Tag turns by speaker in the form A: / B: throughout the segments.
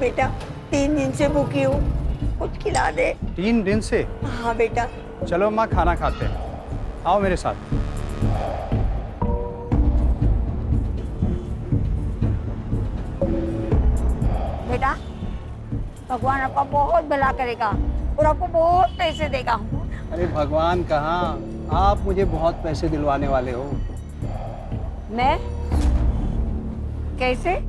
A: बेटा, 3 दिन से भूखी हूँ, कुछ खिला दे।
B: 3 दिन से?
A: हाँ बेटा।
B: चलो अम्मा खाना खाते हैं, आओ मेरे साथ।
A: बेटा, भगवान आपका बहुत भला करेगा और आपको बहुत पैसे देगा।
B: अरे भगवान कहाँ, आप मुझे बहुत पैसे दिलवाने वाले हो।
A: मैं? कैसे?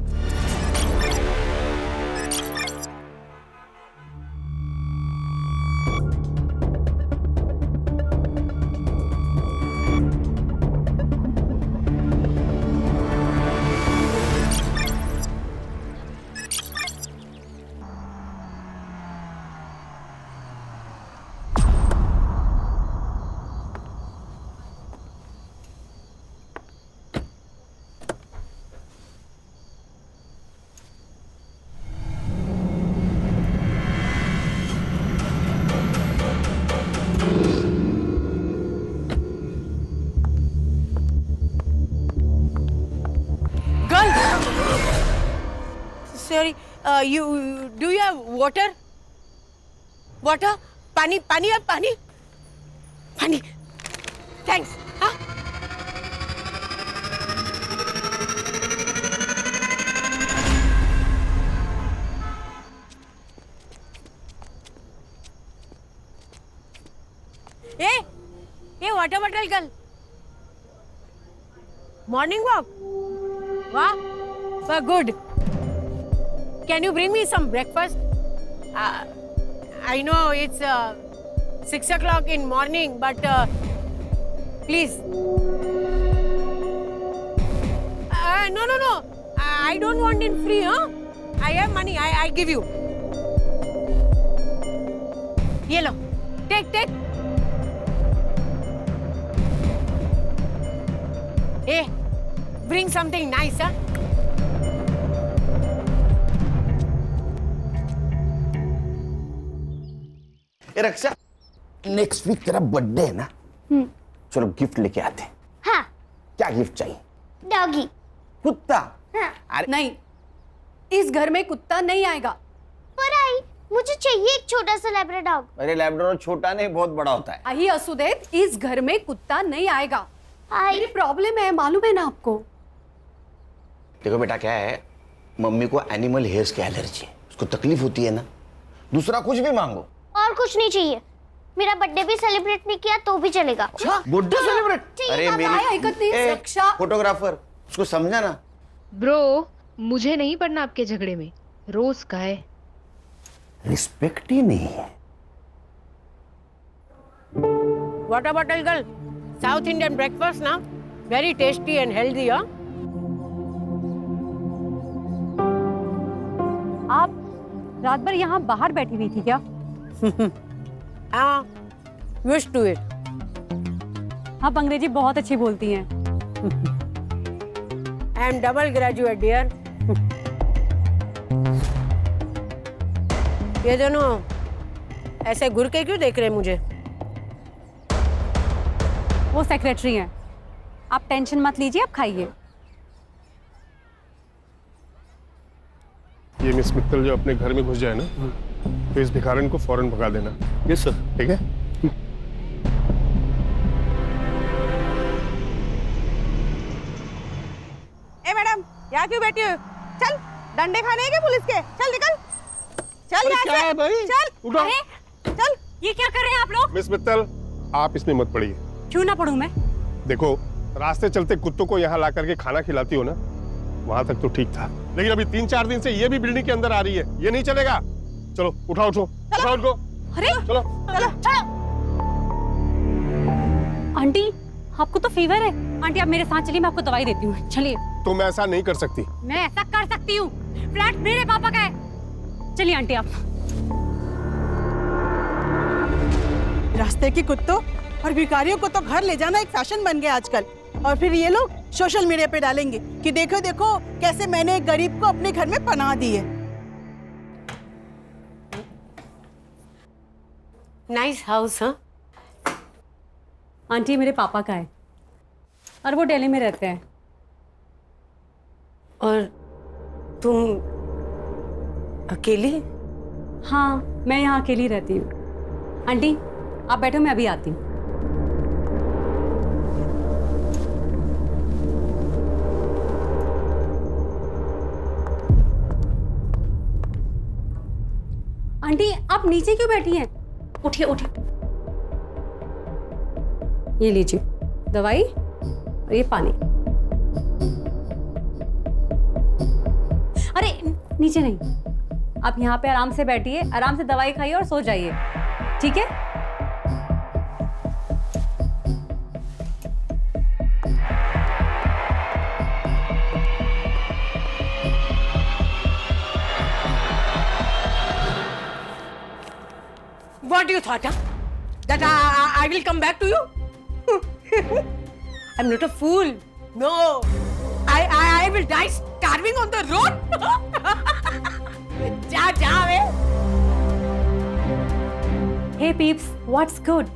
C: Sorry, do you have water? Water? पानी, पानी है, पानी? पानी. Thanks. हाँ? ये water bottle girl. Morning walk. वाह, वाह, good. Can you bring me some breakfast? I know it's 6 o'clock in morning, but please. No. I don't want it free, huh? I have money. I give you. Ye lo. Take. Hey, bring something nice, huh?
D: A Raksha, next week तेरा birthday है ना? चलो gift लेके आते हैं।
E: हाँ।
D: क्या gift चाहिए?
E: डॉगी।
D: कुत्ता?
E: हाँ।
D: अरे
F: नहीं, इस घर में कुत्ता नहीं आएगा।
E: पर आई, मुझे चाहिए एक छोटा सा लैब्राडोर डॉग।
D: अरे लैब्राडोर छोटा नहीं, बहुत बड़ा होता है।
F: आई असू दे, इस घर में कुत्ता नहीं आएगा।
E: आई
F: मेरी प्रॉब्लम है, मालूम है ना आपको?
D: देखो बेटा, क्या है, मम्मी को एनिमल हेयर्स की एलर्जी है, उसको तकलीफ होती है ना। दूसरा कुछ भी मांगो।
E: और कुछ नहीं चाहिए। मेरा बर्थडे भी सेलिब्रेट नहीं किया तो भी चलेगा।
D: Birthday celebrate? अरे मेरी फोटोग्राफर, उसको समझा ना।
G: ब्रो, मुझे नहीं पड़ना आपके झगड़े में। रोज का है,
D: रिस्पेक्ट ही नहीं है।
C: Water bottle girl. South Indian breakfast ना, very tasty and healthy, huh?
F: आप रात भर यहाँ बाहर बैठी हुई थी क्या?
C: हाँ, used to it.
F: आप अंग्रेजी बहुत अच्छी बोलती हैं।
C: I am double graduate, dear. ये दोनों ऐसे घूर के क्यों देख रहे हैं मुझे?
F: वो सेक्रेटरी हैं। आप टेंशन मत लीजिए, आप खाइए।
H: ये मिस मित्तल जो अपने घर में घुस जाए ना, तो इस भिखारन को फौरन भगा देना। Yes sir. ठीक है।
C: ए मैडम, यहाँ क्यों बैठी हो? चल, डंडे खाने हैं क्या पुलिस के? चल निकल, चल यहाँ से।
H: क्या है भाई?
C: चल,
H: उठो।
C: चल।
F: ये क्या कर रहे हैं आप लोग?
H: मिस मित्तल, आप इसमें मत पड़िए।
F: क्यों ना पढ़ूं मैं?
H: देखो, रास्ते चलते कुत्तों को यहाँ ला करके खाना खिलाती हो ना, वहां तक तो ठीक था, लेकिन अभी 3-4 दिन से ये भी बिल्डिंग के अंदर आ रही है, ये नहीं चलेगा। चलो उठाओ उनको।
F: अरे
H: चलो।
F: आंटी, आपको तो फीवर है। आंटी आप मेरे साथ चलिए, मैं आपको दवाई देती हूँ। चलिए।
H: तुम ऐसा नहीं कर सकती।
F: मैं ऐसा कर सकती हूँ, फ्लैट मेरे पापा का है। चलिए आंटी आप।
I: रास्ते के कुत्तों और भिखारियों को तो घर ले जाना एक फैशन बन गया आजकल, और फिर ये लोग सोशल मीडिया पे डालेंगे कि देखो देखो कैसे मैंने एक गरीब को अपने घर में पनाह दी है।
C: नाइस हाउस, हाँ?
F: आंटी मेरे पापा का है और वो दिल्ली में रहते हैं।
C: और तुम अकेली?
F: हाँ, मैं यहाँ अकेली रहती हूँ। आंटी आप बैठो, मैं अभी आती हूँ। आंटी आप नीचे क्यों बैठी हैं? उठिए उठिए। ये लीजिए दवाई और ये पानी। अरे नीचे नहीं, आप यहाँ पे आराम से बैठिए, आराम से दवाई खाइए और सो जाइए, ठीक है?
C: What you thought, huh? That I will come back to you? I'm not a fool. No. I will die starving on the road. जा वे.
F: हे पीप्स, व्हाट्स गुड?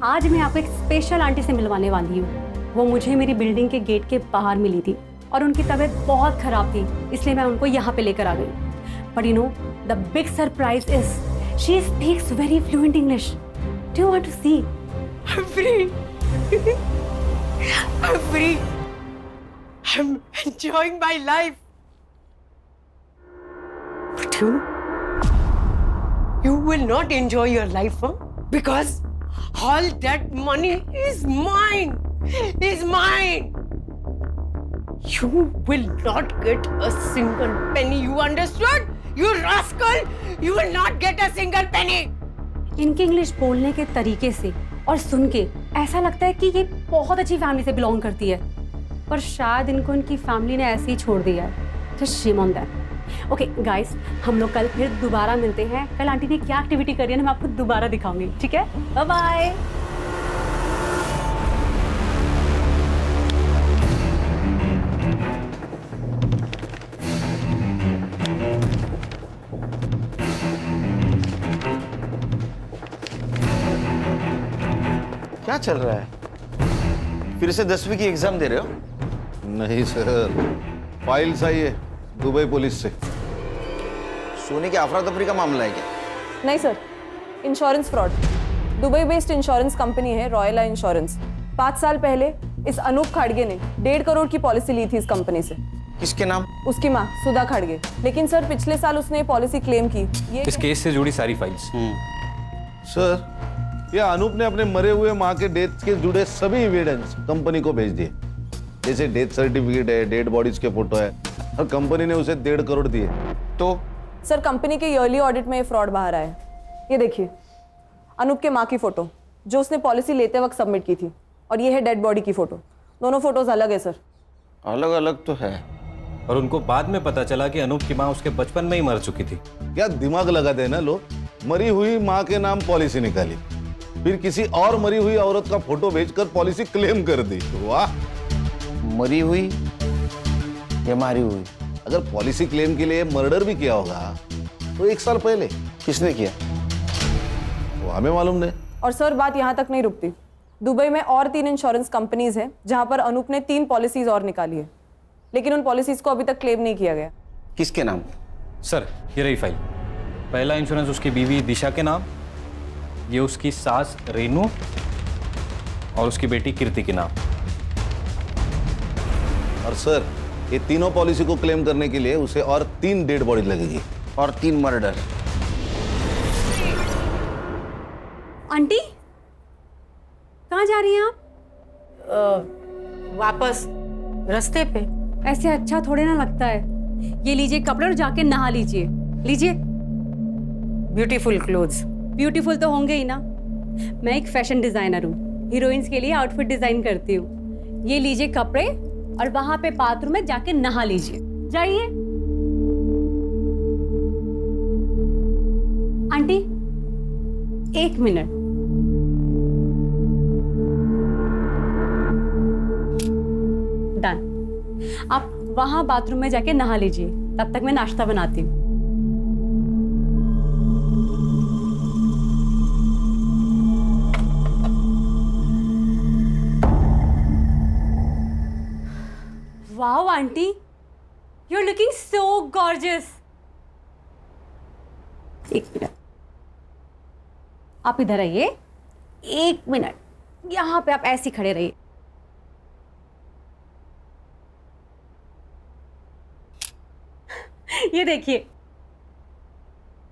F: आज मैं आपको एक स्पेशल आंटी से मिलवाने वाली हूँ। वो मुझे मेरी बिल्डिंग के गेट के बाहर मिली थी और उनकी तबीयत बहुत खराब थी, इसलिए मैं उनको यहाँ पे लेकर आ गई। But you know the big surprise is she speaks very fluent English. Do you want to see?
C: I'm free. I'm free. I'm enjoying my life. But you will not enjoy your life, huh? Because all that money is mine. Is mine. You will not get a single penny. You understood? You rascal! You will not get a single penny.
F: इनके English बोलने के तरीके से और सुन के ऐसा लगता है कि ये बहुत अच्छी फैमिली से बिलोंग करती है, पर शायद इनको इनकी फैमिली ने ऐसे ही छोड़ दिया है। Just shame on that. Okay guys, हम लोग कल फिर दोबारा मिलते हैं। कल आंटी ने क्या एक्टिविटी करी है ना, मैं आपको दोबारा दिखाऊंगी, ठीक है? Bye bye.
D: क्या चल रहा है? फिर से 10वीं की एग्जाम दे रहे हो?
J: नहीं सर, फाइल्स आई है दुबई पुलिस से।
D: सोने की अफरा तफरी का मामला है क्या?
K: नहीं sir, insurance fraud. Dubai based insurance company है रॉयला इंश्योरेंस। 5 साल पहले इस अनूप खाड़गे ने 1.5 करोड़ की पॉलिसी ली थी इस कंपनी से।
D: किसके नाम?
K: उसकी माँ सुधा खाड़गे। लेकिन सर पिछले साल उसने पॉलिसी क्लेम की।
L: इस केस से जुड़ी सारी फाइल्स।
J: सर, ये अनूप ने अपने मरे हुए माँ के डेथ के जुड़े सभी एविडेंस कंपनी को भेज दिए, जैसे डेथ सर्टिफिकेट है, डेड बॉडीज के फोटो है, और कंपनी ने उसे 1.5 करोड़ दिए।
D: तो
K: सर कंपनी के ईयरली ऑडिट में ये फ्रॉड बाहर आया है। ये देखिए अनूप के माँ की फोटो जो उसने पॉलिसी लेते वक्त सबमिट की थी, और ये है डेड बॉडी की फोटो। दोनों फोटोज अलग है सर।
D: अलग अलग तो है,
L: और उनको बाद में पता चला कि अनूप की माँ उसके बचपन में ही मर चुकी थी।
J: क्या दिमाग लगा देना लोग, मरी हुई माँ के नाम पॉलिसी निकाली, फिर किसी और मरी हुई औरत का फोटो भेजकर पॉलिसी क्लेम कर दी। वाह!
D: मरी हुई या मारी हुई?
J: अगर पॉलिसी क्लेम के लिए मर्डर भी किया होगा तो 1 साल पहले।
D: किसने किया
J: वो हमें मालूम नहीं।
K: और सर बात यहाँ तक नहीं रुकती। दुबई में और 3 इंश्योरेंस कंपनीज हैं जहाँ पर अनूप ने 3 पॉलिसीज और निकाली है, लेकिन उन पॉलिसीज को अभी तक क्लेम नहीं किया गया।
D: किसके नाम?
L: सर ये रही फाइल। पहला इंश्योरेंस उसकी बीवी दिशा के नाम, ये उसकी सास रेनू और उसकी बेटी कीर्ति के नाम।
J: और सर ये तीनों पॉलिसी को क्लेम करने के लिए उसे और 3 डेड बॉडी लगेगी
D: और 3 मर्डर।
F: आंटी कहाँ जा रही हैं आप?
C: वापस रास्ते पे।
F: ऐसे अच्छा थोड़े ना लगता है। ये लीजिए कपड़े और जाके नहा लीजिए। लीजिए।
C: Beautiful clothes.
F: ब्यूटीफुल तो होंगे ही ना, मैं एक फैशन डिजाइनर हूँ, हीरोइंस के लिए आउटफिट डिजाइन करती हूँ। ये लीजिए कपड़े और वहां पे बाथरूम में जाके नहा लीजिए। जाइए। Aunty 1 minute. डन। आप वहां बाथरूम में जाके नहा लीजिए, तब तक मैं नाश्ता बनाती हूँ। Wow, auntie, you're looking so gorgeous. एक मिनट, आप इधर आइए। 1 मिनट, यहाँ पे आप ऐसे ही खड़े रहिए। ये देखिए,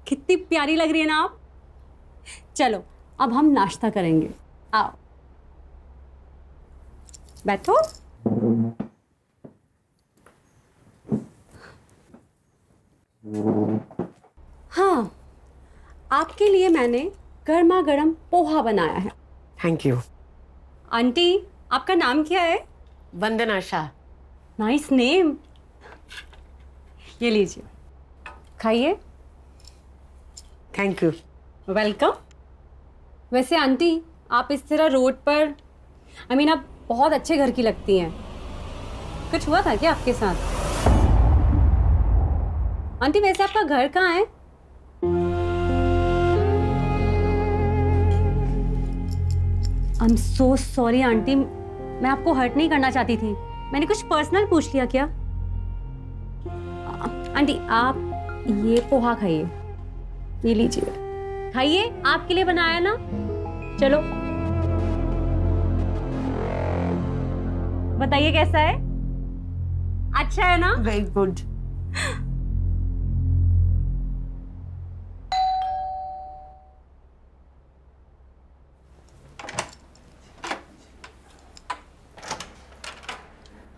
F: कितनी प्यारी लग रही है ना आप। चलो अब हम नाश्ता करेंगे, आओ बैठो। हाँ, आपके लिए मैंने गर्मा गर्म पोहा बनाया है।
C: Thank you.
F: आंटी, आपका नाम क्या है?
C: वंदना शाह।
F: Nice name. ये लीजिए, खाइए।
C: Thank you.
F: वेलकम। वैसे आंटी, आप इस तरह रोड पर आप बहुत अच्छे घर की लगती हैं। कुछ हुआ था क्या आपके साथ? आंटी वैसे आपका घर कहाँ है? I am so sorry aunty, मैं आपको हर्ट नहीं करना चाहती थी। मैंने कुछ पर्सनल पूछ लिया क्या? आंटी आप ये पोहा खाइए, ये लीजिए, खाइए, आपके लिए बनाया ना। चलो बताइए कैसा है? अच्छा है ना?
C: Very good.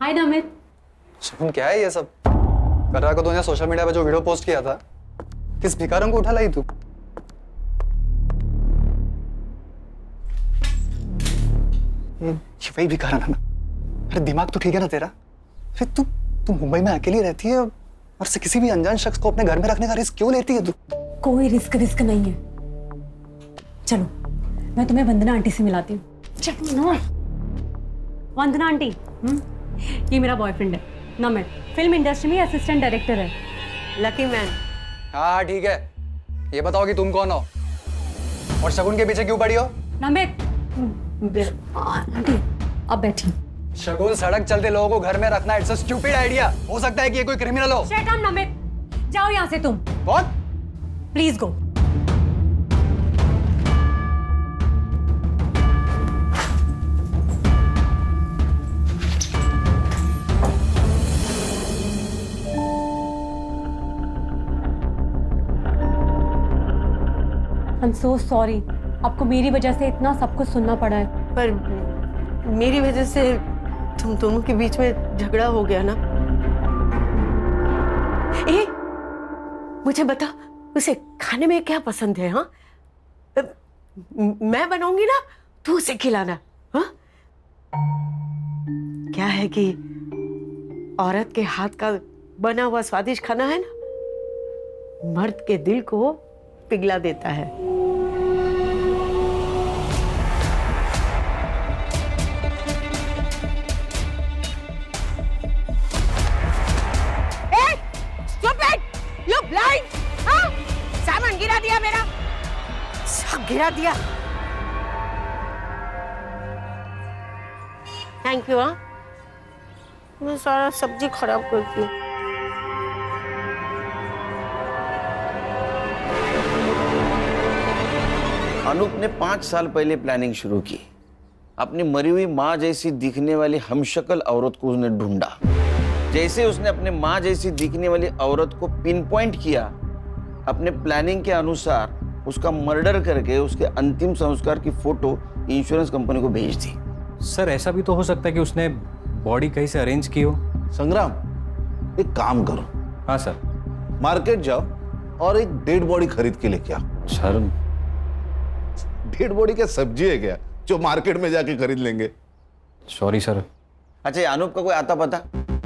F: हाय नमित।
B: सुन, क्या है ये सब? कटरा को तूने सोशल मीडिया पे जो वीडियो पोस्ट किया था, किस भिखारन को उठा लाई तू? ये वही भिखारन है ना? अरे दिमाग तो ठीक है ना तेरा? अरे तू मुंबई में अकेली रहती है और से किसी भी अनजान शख्स को अपने घर में रखने का रिस्क क्यों लेती है तू?
F: कोई रिस्क नहीं है। चलो मैं तुम्हें वंदना आंटी से मिलाती हूँ। चलो ना। वंदना आंटी, ये मेरा बॉयफ्रेंड है नमित, फिल्म इंडस्ट्री में असिस्टेंट डायरेक्टर है।
C: Lucky man.
B: हाँ ठीक है, ये बताओ कि तुम कौन हो और शगुन के पीछे क्यों पड़ी हो?
F: नमित, आंटी अब बैठी।
B: शगुन सड़क चलते लोगों को घर में रखना इट्स अ स्टूपिड आइडिया। हो सकता है कि ये कोई क्रिमिनल हो।
F: शट अप नमित, जाओ यहाँ से तुम।
B: कौन?
F: Please go. I'm so sorry, आपको मेरी वजह से इतना सब कुछ सुनना पड़ा है।
C: पर मेरी वजह से तुम दोनों के बीच में झगड़ा हो गया ना। ए, मुझे बता, उसे खाने में क्या पसंद है? हाँ, मैं बनाऊंगी ना, तू उसे खिलाना। हाँ, क्या है कि औरत के हाथ का बना हुआ स्वादिष्ट खाना है ना, मर्द के दिल को पिघला देता है। You blind? हाँ? सामान गिरा दिया मेरा, सब गिरा दिया। Thank you. हाँ, मैं सारा सब्जी खराब करती हूँ।
D: अनूप ने 5 साल पहले प्लानिंग शुरू की। अपनी मरी हुई माँ जैसी दिखने वाली हमशक्ल औरत को उसने ढूंढा। जैसे उसने अपने माँ जैसी दिखने वाली औरत को पिन पॉइंट किया, अपने प्लानिंग के अनुसार उसका मर्डर करके उसके अंतिम संस्कार की फोटो इंश्योरेंस कंपनी को भेज दी।
L: सर ऐसा भी तो हो सकता है कि उसने बॉडी कहीं से अरेंज की हो।
J: संग्राम, एक काम करो।
L: हाँ सर।
J: मार्केट जाओ और एक डेड बॉडी खरीद के लेके आओ।
L: सर
J: डेड बॉडी क्या सब्जी है क्या जो मार्केट में जाके खरीद लेंगे?
L: Sorry sir.
D: अच्छा, ये अनूप का कोई आता पता?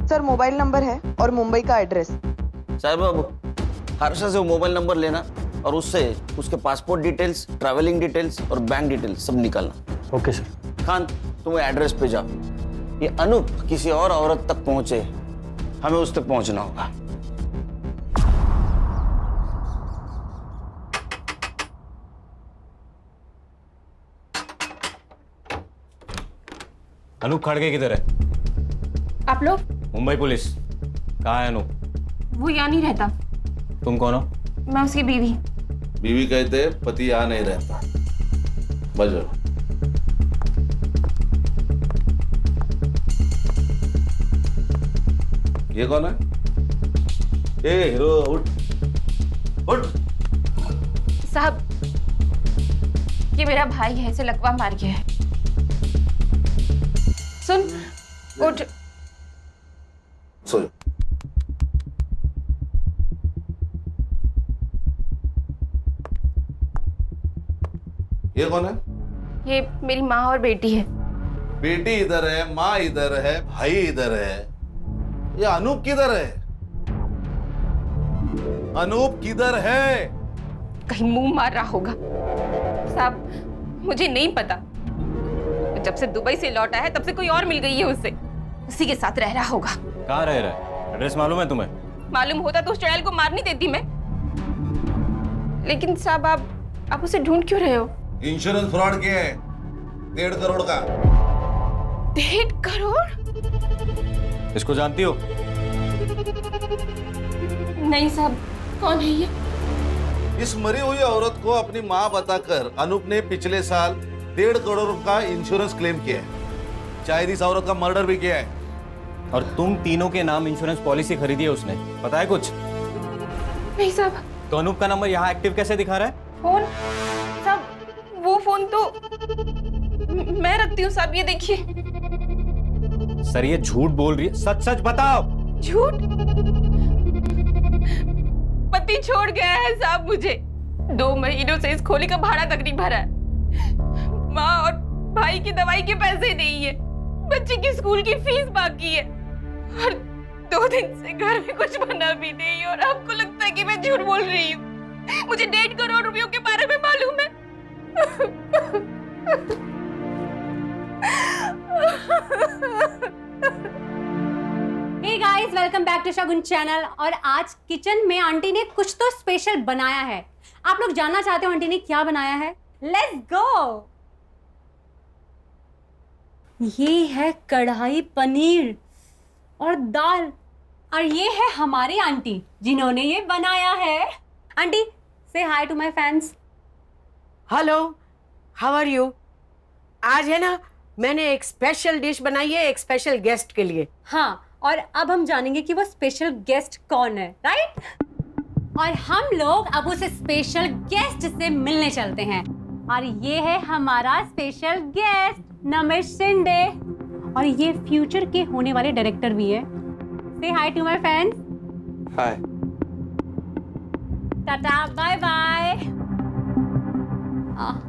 K: सर मोबाइल नंबर है और मुंबई का एड्रेस।
D: साहब बाबू, हर्षा से वो मोबाइल नंबर लेना और उससे उसके पासपोर्ट डिटेल्स, ट्रैवलिंग डिटेल्स और बैंक डिटेल्स सब निकालना।
B: Okay sir.
D: खान, तुम एड्रेस पे जाओ। ये अनूप किसी और औरत तक पहुंचे, हमें उस तक पहुंचना होगा।
L: अनूप खड़गे किधर है?
G: आप लोग?
L: मुंबई पुलिस। कहाँ है अनूप?
G: वो यहाँ नहीं रहता।
L: तुम कौन हो?
G: मैं उसकी बीवी।
J: बीवी कहते पति यहाँ नहीं रहता। बजो। ये कौन है? ए हीरो, उठ उठ।
M: साहब, ये मेरा भाई है, इसे लकवा मार गया है। सुन, उठ।
J: सोयो। ये कौन है?
M: ये मेरी माँ और बेटी है।
J: बेटी इधर है, माँ इधर है, भाई इधर है। ये अनूप किधर है? अनूप किधर है?
M: कहीं मुंह मार रहा होगा। साहब, मुझे नहीं पता। जब से दुबई से लौटा है तब से कोई और मिल गई है उसे, उसी के साथ रह रहा होगा।
L: कहाँ रह रहा है? एड्रेस मालूम है तुम्हें?
M: मालूम होता तो उस चुड़ैल को मार नहीं देती मैं। लेकिन साहब, आप उसे ढूंढ क्यों रहे हो?
J: इंश्योरेंस फ्रॉड किया है 1.5 करोड़ का।
M: 1.5 करोड़?
L: इसको जानती हो?
M: नहीं साहब, कौन है ये?
J: इस मरी हुई औरत को अपनी माँ बताकर अनूप ने पिछले साल 1.5 करोड़ का इंश्योरेंस क्लेम किया है। शायद इस औरत का मर्डर भी किया है।
L: और तुम तीनों के नाम इंश्योरेंस पॉलिसी खरीदी है उसने, पता है कुछ?
M: नहीं साहब।
L: तो अनूप का नंबर यहाँ एक्टिव कैसे दिखा रहा है?
M: फोन? साहब, वो फोन तो मैं रखती हूँ साहब, ये देखिए।
L: सर, ये झूठ बोल रही है, सच सच बताओ।
M: झूठ? पति छोड़ गया है साहब मुझे। 2 महीनों से इस खोली का भाड़ा तक नहीं भरा है। माँ और भाई की दवाई के पैसे नहीं है, बच्चे की स्कूल की फीस बाकी है, और 2 दिन से घर में कुछ बना भी नहीं। और आपको लगता है कि मैं झूठ बोल रही हूँ? मुझे 1.5 करोड़ रुपयों के बारे में मालूम है।
F: Hey guys, welcome back to Shagun channel. और आज किचन में आंटी ने कुछ तो स्पेशल बनाया है। आप लोग जानना चाहते हो आंटी ने क्या बनाया है? Let's go. ये है कढ़ाई पनीर और दाल, और ये है हमारी आंटी जिन्होंने ये बनाया है। Aunty, say hi to my fans.
C: Hello, how are you? आज है ना, मैंने एक स्पेशल डिश बनाई है एक स्पेशल गेस्ट के लिए।
F: हाँ, और अब हम जानेंगे कि वो स्पेशल गेस्ट कौन है, राइट? और हम लोग अब उस स्पेशल गेस्ट से मिलने चलते हैं। और ये है हमारा स्पेशल गेस्ट नमित शिंदे, और ये फ्यूचर के होने वाले डायरेक्टर भी है। Say hi to my fans.
B: Hi.
F: Tata, bye bye.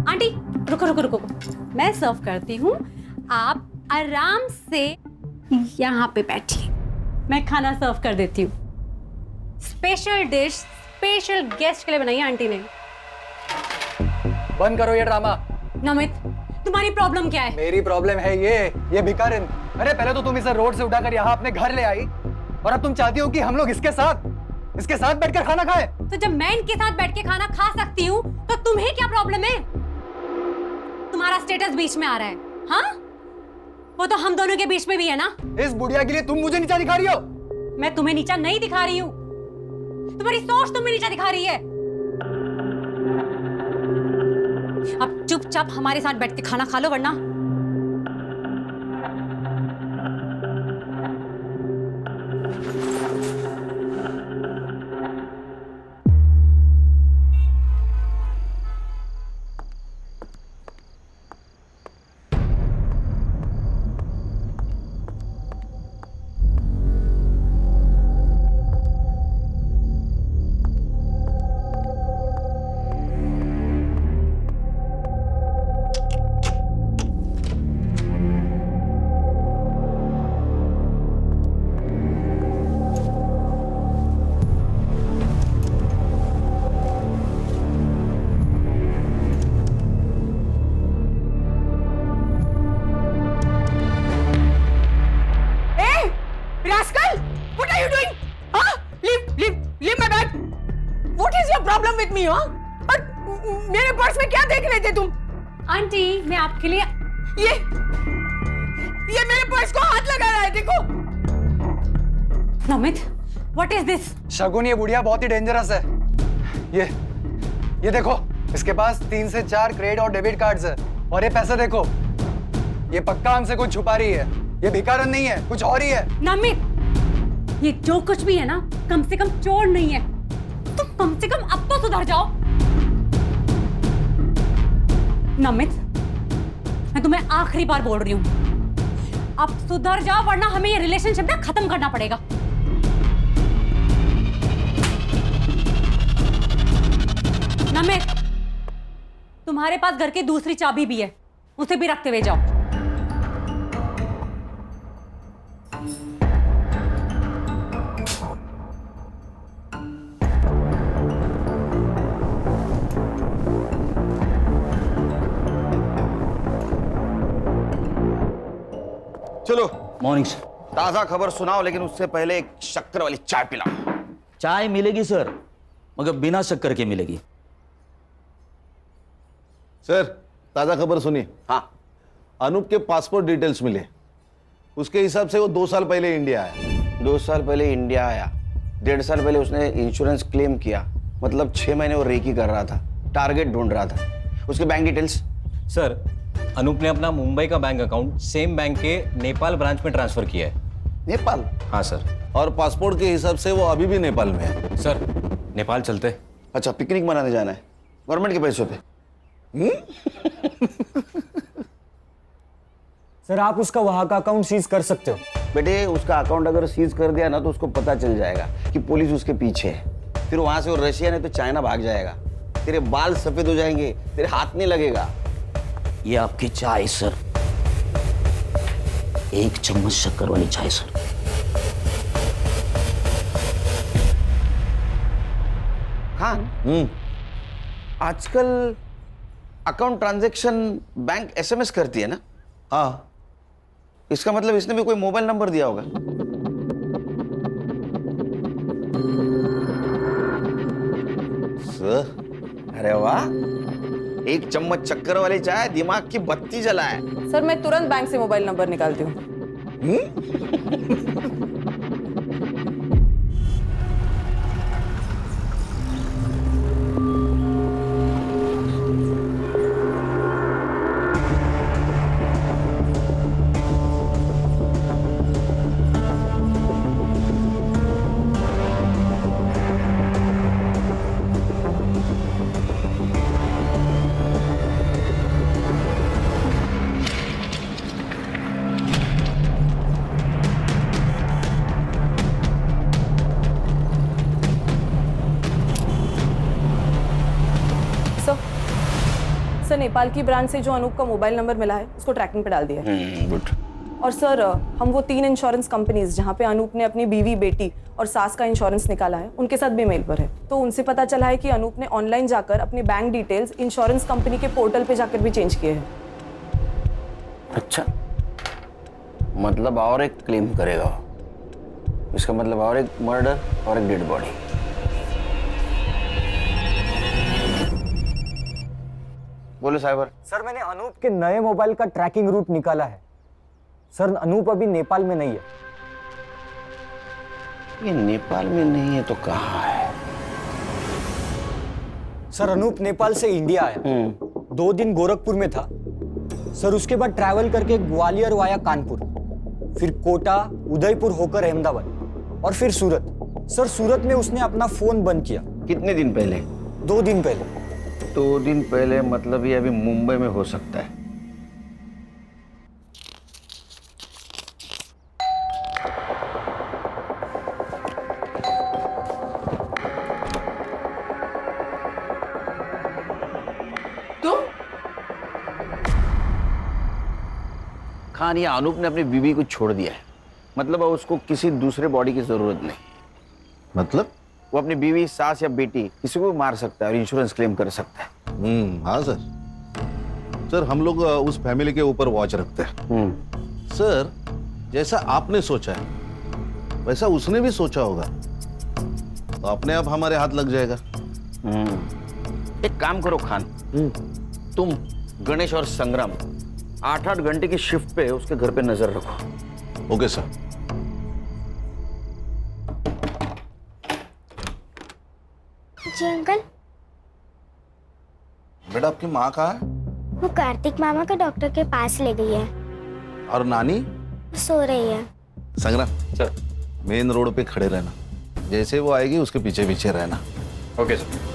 F: Aunty रुको रुको रुको, मैं सर्व करती हूँ, आप आराम से यहाँ पे बैठिए, मैं खाना सर्व कर देती हूँ। स्पेशल डिश स्पेशल गेस्ट के लिए बनाई है आंटी ने।
B: बंद करो ये ड्रामा।
F: नमित, तुम्हारी प्रॉब्लम क्या है?
B: मेरी प्रॉब्लम है ये भिखारिन। अरे पहले तो तुम इसे रोड से उठाकर यहाँ अपने घर ले आई, और अब तुम चाहती हो कि हम लोग इसके साथ बैठकर खाना खाएं।
F: तो जब मैं इनके साथ बैठ के खाना खा सकती हूँ तो तुम्हें क्या प्रॉब्लम है? तुम्हारा स्टेटस बीच में आ रहा है, हाँ? वो तो हम दोनों के बीच में भी है ना।
B: इस बुढ़िया के लिए तुम मुझे नीचा दिखा रही हो?
F: मैं तुम्हें नीचा नहीं दिखा रही हूँ, तुम्हारी सोच तुम्हें नीचा दिखा रही है। अब चुपचाप हमारे साथ बैठ के खाना खा लो, वरना
C: मेरे पर्स में क्या देख रहे थे तुम?
F: आंटी, मैं आपके लिए
C: ये मेरे पर्स को हाथ लगा रहा है, देखो।
F: Namit, what is this?
B: Shagun, ये बुढ़िया बहुत ही डेंजरस है। ये देखो, इसके पास 3 से 4 क्रेडिट और डेबिट कार्ड्स है। और ये पैसा देखो, ये पक्का हमसे कुछ छुपा रही है। ये भिखारन नहीं है, कुछ और ही है।
F: नमित, ये जो कुछ भी है ना, कम से कम चोर नहीं है। तुम कम से कम अब तो सुधर जाओ। नमित, मैं तुम्हें आखिरी बार बोल रही हूँ, अब सुधर जाओ वरना हमें ये रिलेशनशिप ना खत्म करना पड़ेगा। नमित, तुम्हारे पास घर की दूसरी चाबी भी है, उसे भी रखते हुए जाओ।
D: चलो
N: मॉर्निंग सर।
D: ताजा खबर सुनाओ, लेकिन उससे पहले एक शक्कर वाली चाय पिलाओ।
N: चाय मिलेगी सर, मगर बिना शक्कर के मिलेगी।
J: सर, ताजा खबर सुनिए।
D: हाँ,
J: अनूप के पासपोर्ट डिटेल्स मिले। उसके हिसाब से वो 2 साल पहले इंडिया आया।
D: 2 साल पहले इंडिया आया, 1.5 साल पहले उसने इंश्योरेंस क्लेम किया, मतलब 6 महीने वो रेकी कर रहा था, टारगेट ढूंढ रहा था। उसके बैंक डिटेल्स?
L: सर, अनूप ने अपना मुंबई का बैंक अकाउंट सेम बैंक के नेपाल ब्रांच में ट्रांसफर किया है।
D: नेपाल?
L: हाँ सर।
J: और पासपोर्ट के हिसाब से वो अभी भी नेपाल में है।
L: सर, नेपाल चलते।
D: अच्छा, पिकनिक मनाने जाना है गवर्नमेंट के पैसों पे?
O: सर, आप उसका वहां का अकाउंट सीज कर सकते हो।
D: बेटे, उसका अकाउंट अगर सीज कर दिया ना तो उसको पता चल जाएगा कि पुलिस उसके पीछे है। फिर वहां से वो रशिया नहीं तो चाइना भाग जाएगा। तेरे बाल सफेद हो जाएंगे, तेरे हाथ नहीं लगेगा।
N: ये आपकी चाय सर, 1 चम्मच शक्कर वाली चाय सर।
D: हाँ, आजकल अकाउंट ट्रांजैक्शन बैंक एसएमएस करती है ना?
J: हाँ,
D: इसका मतलब इसने भी कोई मोबाइल नंबर दिया होगा।
J: सर,
D: अरे वाह, 1 चम्मच शक्कर वाली चाय दिमाग की बत्ती जलाए।
K: सर, मैं तुरंत बैंक से मोबाइल नंबर निकालती हूँ। सर, नेपाल की ब्रांच से जो अनूप का मोबाइल नंबर मिला है उसको ट्रैकिंग पे डाल दिया है।
D: गुड।
K: और सर, हम वो 3 इंश्योरेंस कंपनीज जहाँ पे अनूप ने अपनी बीवी, बेटी और सास का इंश्योरेंस निकाला है, उनके साथ भी मेल पर है। तो उनसे पता चला है कि अनूप ने ऑनलाइन जाकर अपनी बैंक डिटेल्स इंश्योरेंस कंपनी के पोर्टल पे जाकर भी चेंज किए हैं।
D: अच्छा, मतलब और एक क्लेम करेगा वो। इसका मतलब और एक मर्डर और एक डेड बॉडी। बोलो साइबर।
O: सर, मैंने अनूप के नए मोबाइल का ट्रैकिंग रूट निकाला है। सर, अनूप अभी नेपाल में नहीं है।
D: ये नेपाल में नहीं है तो कहाँ है?
O: सर, अनूप नेपाल से इंडिया आया, 2 दिन गोरखपुर में था। सर, उसके बाद ट्रैवल करके ग्वालियर वाया कानपुर, फिर कोटा, उदयपुर होकर अहमदाबाद और फिर सूरत। सर, सूरत में उसने अपना फोन बंद किया।
D: कितने दिन पहले?
O: 2 दिन पहले।
D: 2 दिन पहले मतलब ये अभी मुंबई में हो सकता है। खान, या अनूप ने अपनी बीवी को छोड़ दिया है, मतलब अब उसको किसी दूसरे बॉडी की जरूरत नहीं।
J: मतलब?
D: वो अपनी बीवी, सास या बेटी किसी को भी मार सकता है और इंश्योरेंस क्लेम कर सकता है।
J: हाँ सर। सर, हम लोग उस फैमिली के ऊपर वॉच रखते हैं। सर, जैसा आपने सोचा है वैसा उसने भी सोचा होगा, तो अपने आप हमारे हाथ लग जाएगा।
D: एक काम करो खान, तुम गणेश और संग्राम 8-8 घंटे की शिफ्ट पे उसके घर पे नजर रखो।
J: Okay sir.
E: जी अंकल।
J: बेटा आपकी माँ कहाँ है?
E: वो कार्तिक मामा को डॉक्टर के पास ले गई है।
J: और नानी?
E: सो रही है।
J: संग्राम सर, मेन रोड पे खड़े रहना, जैसे वो आएगी उसके पीछे पीछे रहना।
L: Okay sir.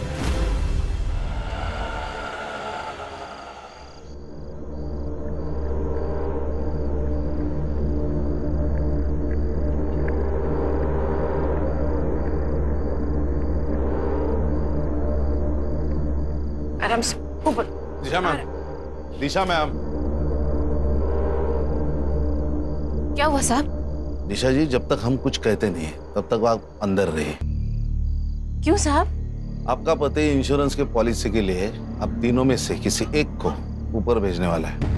C: आराम से ऊपर।
J: दिशा मैम, दिशा मैम।
C: क्या हुआ साहब?
J: दिशा जी, जब तक हम कुछ कहते नहीं तब तक आप अंदर रहिए।
C: क्यों साहब?
J: आपका पति इंश्योरेंस के पॉलिसी के लिए अब तीनों में से किसी एक को ऊपर भेजने वाला है।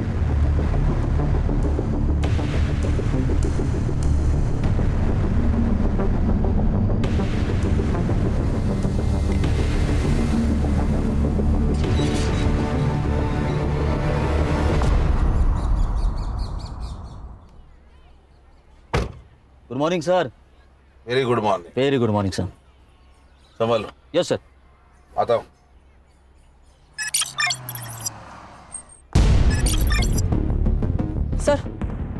N: Good morning sir.
J: Very good morning.
N: Very good morning sir.
J: संभालो।
N: Yes sir.
J: आता हूँ।
K: सर,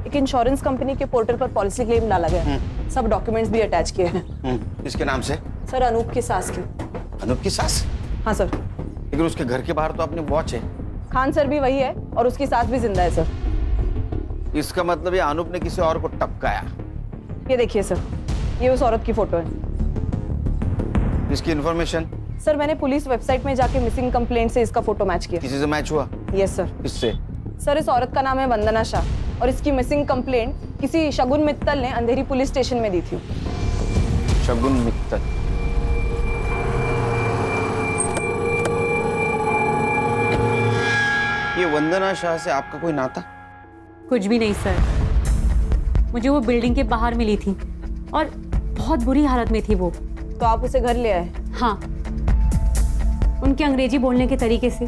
K: एक इंश्योरेंस कंपनी के पोर्टल पर पॉलिसी क्लेम डाला गया है। सब डॉक्यूमेंट्स भी अटैच किए हैं।
D: किसके नाम से?
K: सर, अनूप की सास की।
D: अनूप की सास?
K: हाँ सर।
D: लेकिन उसके घर के बाहर तो अपनी वॉच है।
K: खान सर भी वही है और उसकी सास भी जिंदा है सर।
D: इसका मतलब ये अनूप ने किसी और को टपकाया।
K: ये देखिए सर, ये उस औरत की फोटो है।
D: इसकी इंफॉर्मेशन?
K: सर, मैंने पुलिस वेबसाइट में जाके मिसिंग कंप्लेंट से इसका फोटो मैच किया।
D: किसी से मैच हुआ?
K: Yes sir.
D: किससे?
K: सर, इस औरत का नाम है वंदना शाह और इसकी मिसिंग कंप्लेंट किसी शगुन मित्तल ने अंधेरी पुलिस स्टेशन में दी थी।
D: शगुन मित्तल? ये वंदना शाह से आपका कोई नाता?
F: कुछ भी नहीं सर, मुझे वो बिल्डिंग के बाहर मिली थी और बहुत बुरी हालत में थी वो।
K: तो आप उसे घर ले आए?
F: हाँ, उनके अंग्रेजी बोलने के तरीके से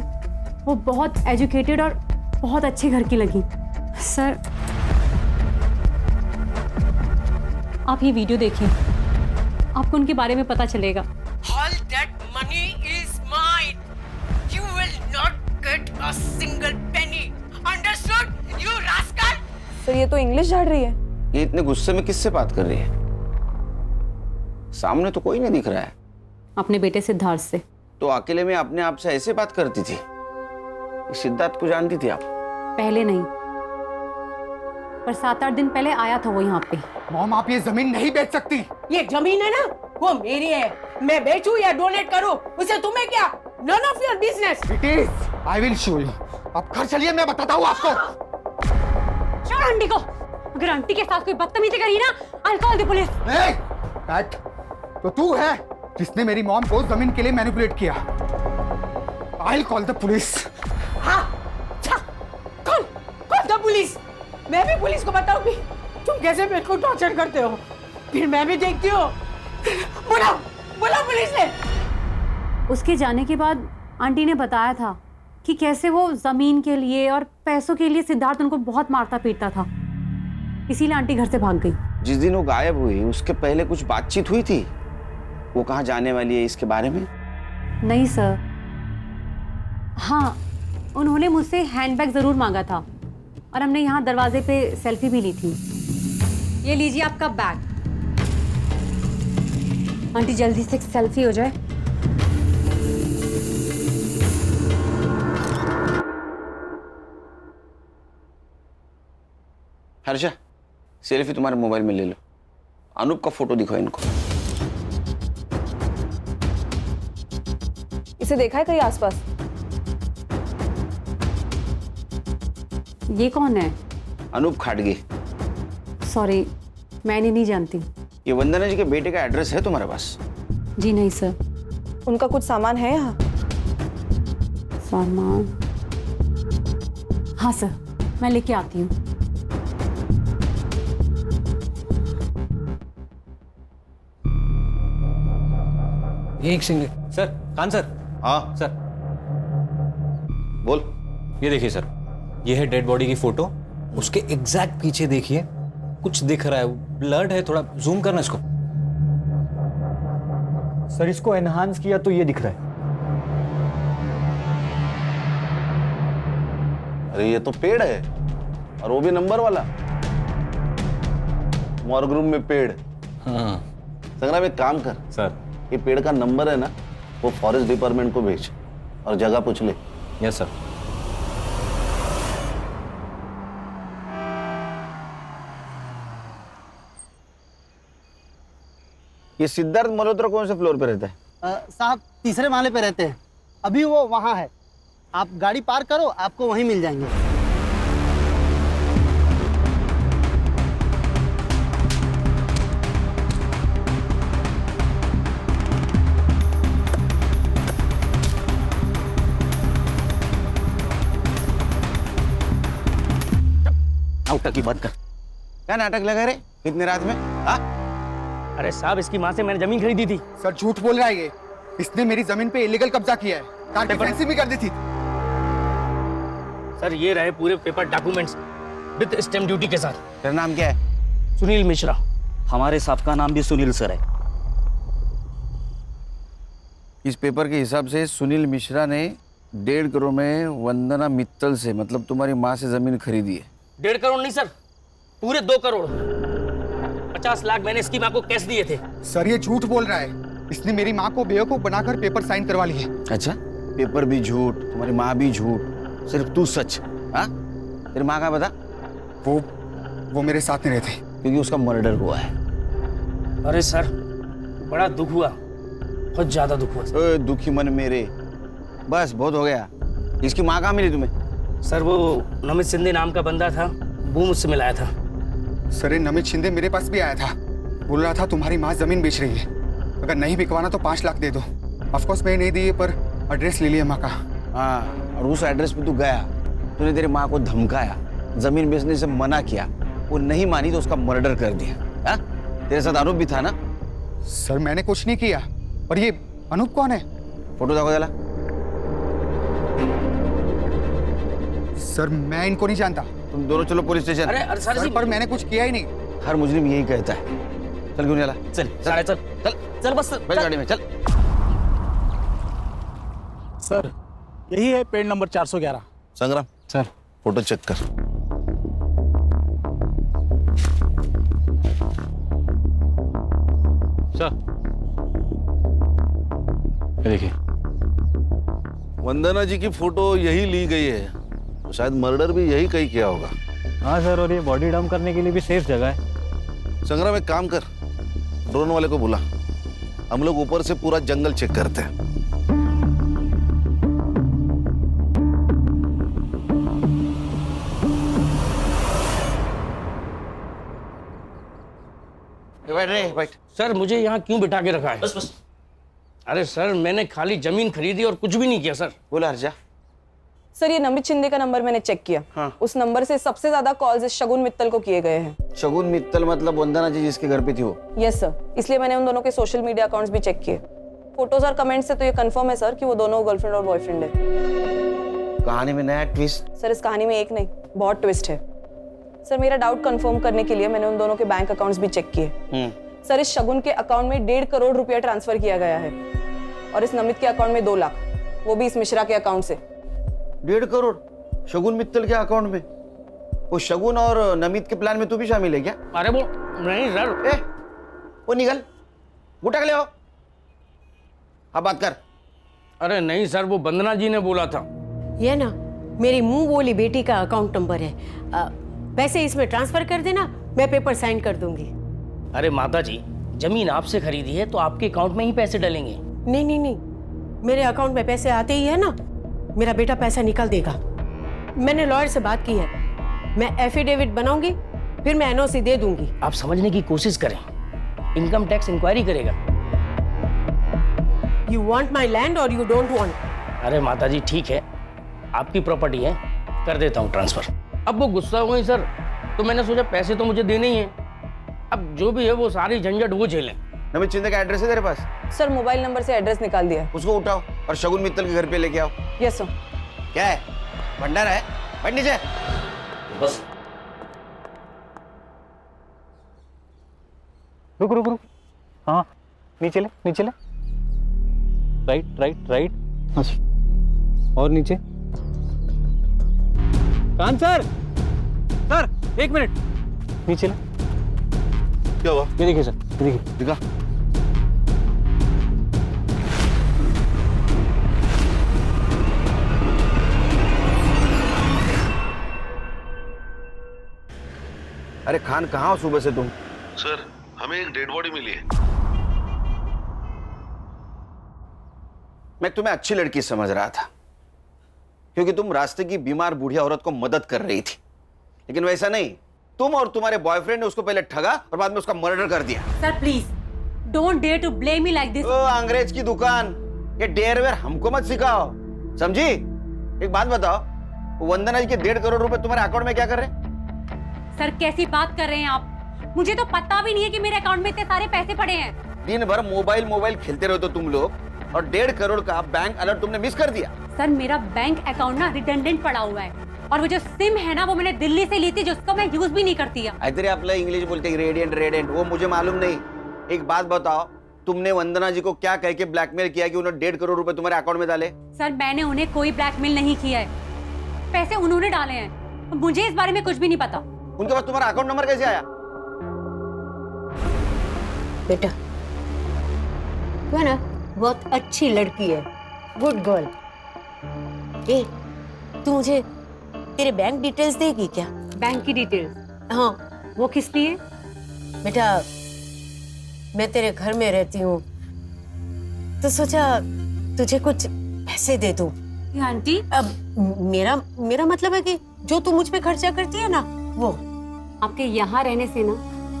F: वो बहुत एजुकेटेड और बहुत अच्छे घर की लगी। सर, आप ये वीडियो देखिए, आपको उनके बारे में पता चलेगा।
C: All that money is mine. You will not get a single penny. Understood, you rascal?
K: Sir, ये तो इंग्लिश झाड़ रही है।
D: ये इतने गुस्से में किससे बात कर रही है? सामने तो कोई नहीं दिख रहा है।
F: अपने बेटे सिद्धार्थ से।
D: तो अकेले में अपने आप से ऐसे बात करती थी? सिद्धार्थ को जानती थी आप?
F: पहले नहीं, पर 7-8 दिन पहले आया था वो यहाँ पे।
B: मॉम, आप ये जमीन नहीं बेच सकती।
C: ये जमीन है ना, वो मेरी है। मैं बेचूं या डोनेट करूं, उसे तुम्हें क्या? None of your business.
B: It is. I will show you. आप घर चलिए, मैं बताता हूँ आपको।
F: छोड़ आंटी को। अगर आंटी के साथ कोई बदतमीजी करी ना, I'll call the police.
B: Cat, तो तू है जिसने मेरी मॉम को जमीन के लिए मैनिपुलेट किया। I'll call the police.
C: हाँ, कौन द पुलिस? मैं भी पुलिस को बताऊंगी तुम कैसे मेरे को टॉर्चर करते हो। फिर मैं भी देखती हूँ। बुलाओ पुलिस ने।
F: उसके जाने के बाद आंटी ने बताया था कि कैसे वो जमीन के लिए और पैसों के लिए सिद्धार्थ उनको बहुत मारता पीटता था, इसीलिए आंटी घर से भाग गई।
D: जिस दिन वो गायब हुई उसके पहले कुछ बातचीत हुई थी? वो कहाँ जाने वाली है इसके बारे में?
F: नहीं सर। हाँ, उन्होंने मुझसे हैंडबैग जरूर मांगा था और हमने यहाँ दरवाजे पे सेल्फी भी ली थी। ये लीजिए आपका बैग। आंटी जल्दी से एक सेल्फी हो जाए।
D: हर्षा, सेल्फी तुम्हारे मोबाइल में ले लो। अनूप का फोटो दिखाओ इनको।
K: इसे देखा है कहीं आसपास?
F: ये कौन है?
D: अनूप खाटगे।
F: सॉरी, मैंने नहीं जानती।
D: ये वंदना जी के बेटे का एड्रेस है तुम्हारे पास?
F: जी नहीं सर।
K: उनका कुछ सामान है यहाँ?
F: सामान? हाँ सर, मैं लेके आती हूँ।
L: एक सेकंड सर। खान सर।
J: हाँ
L: सर,
J: बोल।
L: ये देखिए सर, ये है डेड बॉडी की फोटो। उसके एग्जैक्ट पीछे देखिए, कुछ दिख रहा है, ब्लड है। थोड़ा जूम करना इसको।
O: सर, इसको एनहांस किया तो ये दिख रहा है।
J: अरे ये तो पेड़ है, और वो भी नंबर वाला, मॉर्ग रूम में पेड़।
L: हाँ
J: संग्राम एक काम कर
L: सर।
J: ये पेड़ का नंबर है ना, वो फॉरेस्ट डिपार्टमेंट को भेज और जगह पूछ ले।
L: Yes sir.
D: ये सिद्धार्थ मल्होत्रा कौन से फ्लोर पे रहता है?
P: साहब तीसरे माले पे रहते हैं, अभी वो वहाँ है। आप गाड़ी पार्क करो, आपको वहीं मिल जाएंगे।
N: नाटक की बात कर।
D: क्या नाटक लगा रे इतनी रात में? हाँ?
P: अरे साहब, इसकी माँ से मैंने जमीन खरीदी थी।
B: सर झूठ बोल रहा है ये। इसने मेरी जमीन पे इलीगल कब्जा किया है, कार की फैंसी भी कर दी थी।
P: सर ये रहे पूरे paper documents with stamp duty के साथ।
D: तेरा नाम क्या है?
P: सुनील मिश्रा।
N: हमारे साहब का नाम भी सुनील सर है।
D: इस पेपर के हिसाब से सुनील मिश्रा ने 1.5 करोड़ में वंदना मित्तल से, मतलब तुम्हारी माँ से जमीन खरीदी है।
P: 1.5 करोड़ नहीं सर, पूरे 2 करोड़ 50 लाख मैंने इसकी माँ को कैश दिए थे।
B: सर ये झूठ बोल रहा है। इसने मेरी माँ को बेवकूफ बनाकर पेपर साइन करवा लिए।
D: अच्छा, पेपर भी झूठ, तुम्हारी माँ भी झूठ, सिर्फ तू सच। हाँ? तेरी माँ का बता?
B: वो मेरे साथ नहीं रहते,
D: क्योंकि उसका मर्डर हुआ है।
P: अरे सर बड़ा दुख हुआ, बहुत ज्यादा दुख हुआ।
D: दुखी मन मेरे, बस बहुत हो गया। इसकी माँ कहाँ मिली तुम्हें?
P: सर वो नमित शिंदे नाम का बंदा था, वो मुझसे मिलाया था।
B: सर नमित शिंदे मेरे पास भी आया था, बोल रहा था तुम्हारी माँ जमीन बेच रही है, अगर नहीं बिकवाना तो 5 लाख दे दो। ऑफकोर्स मैं नहीं दी है, पर एड्रेस ले लिया माँ का।
D: हाँ, और उस एड्रेस पे तू गया, तूने तेरी माँ को धमकाया, जमीन बेचने से मना किया, वो नहीं मानी तो उसका मर्डर कर दिया। हाँ? तेरे साथ आरोप भी था ना?
B: सर मैंने कुछ नहीं किया। और ये अनूप कौन है?
D: फोटो देखो जरा।
B: सर मैं इनको नहीं जानता।
D: तुम दोनों चलो पुलिस स्टेशन।
P: अरे
B: सर पर मैंने कुछ किया ही नहीं।
D: हर मुजरिम यही कहता है। चल क्यों नहीं चला?
P: चल चल चल चल बस
D: बैठ गाड़ी में, चल।
P: सर यही है पेड़ नंबर 411।
J: संग्राम
L: सर
J: फोटो चेक कर।
L: सर ये देखिए,
J: वंदना जी की फोटो यही ली गई है, तो शायद मर्डर भी यही कहीं किया होगा।
L: हाँ सर, और ये बॉडी डंप करने के लिए भी सेफ जगह है।
J: संग्राम एक काम कर, ड्रोन वाले को बुला, हम लोग ऊपर से पूरा जंगल चेक करते हैं।
D: बैठ।
P: सर मुझे यहाँ क्यों बिठा के रखा है? बस। अरे सर मैंने खाली जमीन खरीदी और कुछ भी नहीं किया सर।
D: बोला हर्षा।
K: सर ये नमित शिंदे का नंबर मैंने चेक किया।
D: हाँ।
K: उस नंबर से सबसे ज्यादा कॉल्स इस शगुन मित्तल को किए गए हैं।
D: शगुन मित्तल मतलब वंदना जी जिसके घर पे थी वो?
K: यस सर, इसलिए मैंने उन दोनों के सोशल मीडिया अकाउंट्स भी चेक किए। फोटोज और कमेंट्स से तो ये कंफर्म है सर कि वो दोनों गर्लफ्रेंड और बॉयफ्रेंड है।
D: कहानी में नया ट्विस्ट?
K: सर इस कहानी में एक नहीं, बहुत ट्विस्ट है। सर मेरा डाउट कंफर्म करने के लिए मैंने उन दोनों के बैंक अकाउंट्स भी चेक किए। सर इस शगुन के अकाउंट में 1.5 करोड़ रुपया ट्रांसफर किया गया है, और इस नमित के अकाउंट में 2 लाख, वो भी इस मिश्रा के अकाउंट से।
D: 1.5 करोड़ शगुन मित्तल के अकाउंट में? वो शगुन और नमित के प्लान में तू भी शामिल है क्या?
P: अरे वो नहीं सर।
D: वो निकल, गुटक ले आओ। अब बात कर।
P: अरे नहीं सर, वो वंदना जी ने बोला था।
C: ये ना मेरी मुंह बोली बेटी का अकाउंट नंबर है, पैसे इसमें ट्रांसफर कर देना, मैं पेपर साइन कर दूंगी।
P: अरे माता जी, जमीन आपसे खरीदी है तो आपके अकाउंट में ही पैसे डलेंगे।
C: नहीं नहीं नहीं, मेरे अकाउंट में पैसे आते ही है ना, मेरा बेटा पैसा निकाल देगा। मैंने लॉयर से बात की है, मैं एफिडेविट बनाऊंगी, फिर मैं एनओसी दे दूंगी।
P: आप समझने की कोशिश करें, इनकम टैक्स इंक्वायरी करेगा।
C: यू वांट माई लैंड और यू डोंट वांट?
P: अरे माता जी ठीक है, आपकी प्रॉपर्टी है, कर देता हूँ ट्रांसफर। अब वो गुस्सा हुई सर, तो मैंने सोचा पैसे तो मुझे देने ही हैं, अब जो भी है वो सारी झंझट वो झेलें।
D: नमित शिंदे का एड्रेस है तेरे पास?
K: सर मोबाइल नंबर से एड्रेस निकाल दिया।
D: उसको उठाओ और शगुन मित्तल के घर पे लेके आओ।
K: Yes sir.
D: क्या है, भंडारा है? बैठ नीचे।
P: बस
L: रुक रुक रुक, हाँ नीचे ले, नीचे ले, राइट राइट राइट, हाँ और नीचे। कान सर, सर 1 मिनट नीचे ला।
J: क्या हुआ?
L: ये देखिए सर, ये देखिए।
J: दिखा।
D: अरे खान, कहाँ हो सुबह से तुम?
J: सर, हमें एक डेड बॉडी मिली है।
D: मैं तुम्हें अच्छी लड़की समझ रहा था, क्योंकि तुम रास्ते की बीमार बूढ़ी औरत को मदद कर रही थी, लेकिन वैसा नहीं। तुम और तुम्हारे बॉयफ्रेंड ने उसको पहले ठगा और बाद में उसका मर्डर कर दिया।
F: Sir please don't dare to blame me like this.
D: अंग्रेज की दुकान, ये डेयरवेयर हमको मत सिखाओ, समझी? एक बात बताओ, वंदना जी के 1.5 करोड़ रुपए तुम्हारे अकाउंट में क्या कर रहे?
F: सर कैसी बात कर रहे हैं आप? मुझे तो पता भी नहीं है कि मेरे अकाउंट में इतने सारे पैसे पड़े हैं।
D: दिन भर मोबाइल खेलते रहो तो तुम लोग, और 1.5 करोड़ का बैंक अलर्ट तुमने मिस कर दिया।
F: सर मेरा बैंक अकाउंट ना रिडंडेंट पड़ा हुआ है, और वो जो सिम है ना वो मैंने दिल्ली से ली थी, जिसको मैं यूज भी नहीं करती है।
D: इधर आपला इंग्लिश बोलते हैं रेडियंट, वो मुझे मालूम नहीं। एक बात बताओ, तुमने वंदना जी को क्या कह के ब्लैकमेल किया कि उन्होंने 1.5 करोड़ रुपए तुम्हारे अकाउंट में डाले?
F: सर मैंने उन्हें कोई ब्लैकमेल नहीं किया है, पैसे उन्होंने डाले हैं, मुझे इस बारे में कुछ भी नहीं पता।
D: उनके पास तुम्हारा अकाउंट नंबर कैसे आया?
C: बेटा तू है ना बहुत अच्छी लड़की है, गुड गर्ल। ए तू मुझे तेरे बैंक डिटेल्स देगी क्या?
F: बैंक की डिटेल्स?
C: हाँ।
F: वो किस लिए?
C: बेटा मैं तेरे घर में रहती हूँ, तो सोचा तुझे कुछ पैसे दे दूं।
F: आंटी
C: अब मेरा मतलब है कि जो तू मुझ पे खर्चा करती है ना वो।
F: आपके यहाँ रहने से ना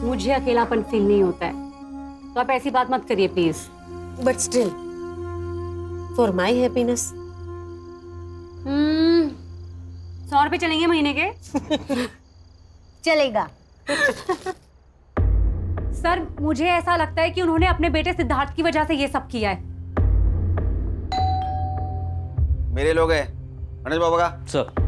F: मुझे अकेलापन फील नहीं होता है, तो आप ऐसी बात मत करिए please.
C: But still for my happiness.
F: 100 रुपए चलेंगे महीने के?
C: चलेगा।
F: सर मुझे ऐसा लगता है कि उन्होंने अपने बेटे सिद्धार्थ की वजह से ये सब किया है।
D: मेरे लोग हैं गणेश बाबा का।
N: सर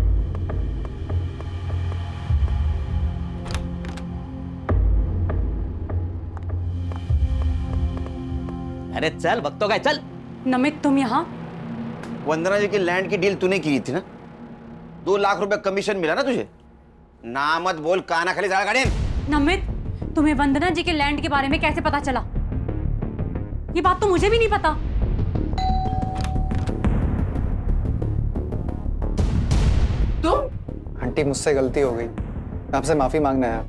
N: अरे चल, वक्त का चल।
F: नमित तुम यहाँ?
D: वंदना जी की लैंड की डील तूने की थी ना, 2 लाख रुपए कमीशन मिला ना तुझे? ना मत बोल, काना खाली जाड़ा गाड़ी।
F: नमित तुम्हें वंदना जी के लैंड के बारे में कैसे पता चला? ये बात तो मुझे भी नहीं पता।
B: तुम? आंटी मुझसे गलती हो गई, आपसे माफी मांगना है।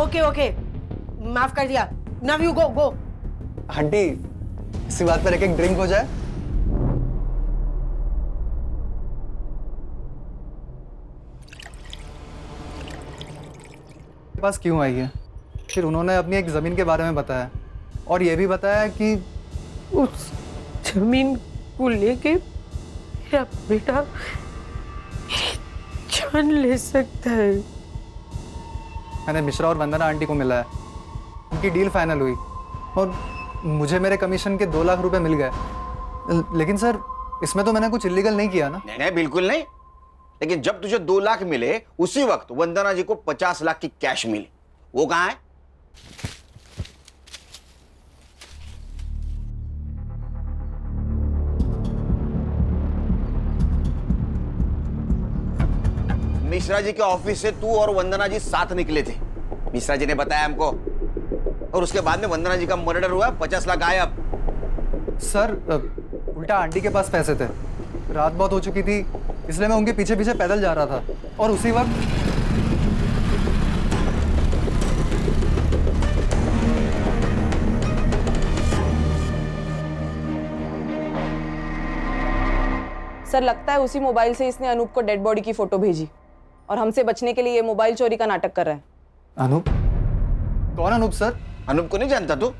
C: ओके माफ कर दिया। Now you go.
B: आंटी इसी बात पर एक ड्रिंक हो जाए। पास क्यों आई है? फिर उन्होंने अपनी एक जमीन के बारे में बताया, और ये भी बताया कि
C: उस जमीन को लेके मेरा बेटा मेरी जान ले सकता है।
B: मैंने मिश्रा और वंदना आंटी को मिला है, उनकी डील फाइनल हुई और मुझे मेरे कमीशन के 2 लाख रुपए मिल गए। लेकिन सर इसमें तो मैंने कुछ इलीगल नहीं किया ना?
D: नहीं, बिल्कुल नहीं। लेकिन जब तुझे 2 लाख मिले, उसी वक्त वंदना जी को 50 लाख की कैश मिली। वो कहां है? मिश्रा जी के ऑफिस से तू और वंदना जी साथ निकले थे, मिश्रा जी ने बताया हमको, और उसके बाद में वंदना जी का मर्डर हुआ, 50 लाख गायब।
B: सर उल्टा आंटी के पास पैसे थे, रात बहुत हो चुकी थी, इसलिए मैं उनके पीछे पीछे पैदल जा रहा था, और उसी वक्त
K: सर लगता है उसी मोबाइल से इसने अनूप को डेड बॉडी की फोटो भेजी, और हमसे बचने के लिए ये मोबाइल चोरी का नाटक कर रहा है।
B: अनूप? कौन अनूप सर?
D: अनूप को नहीं जानता तू?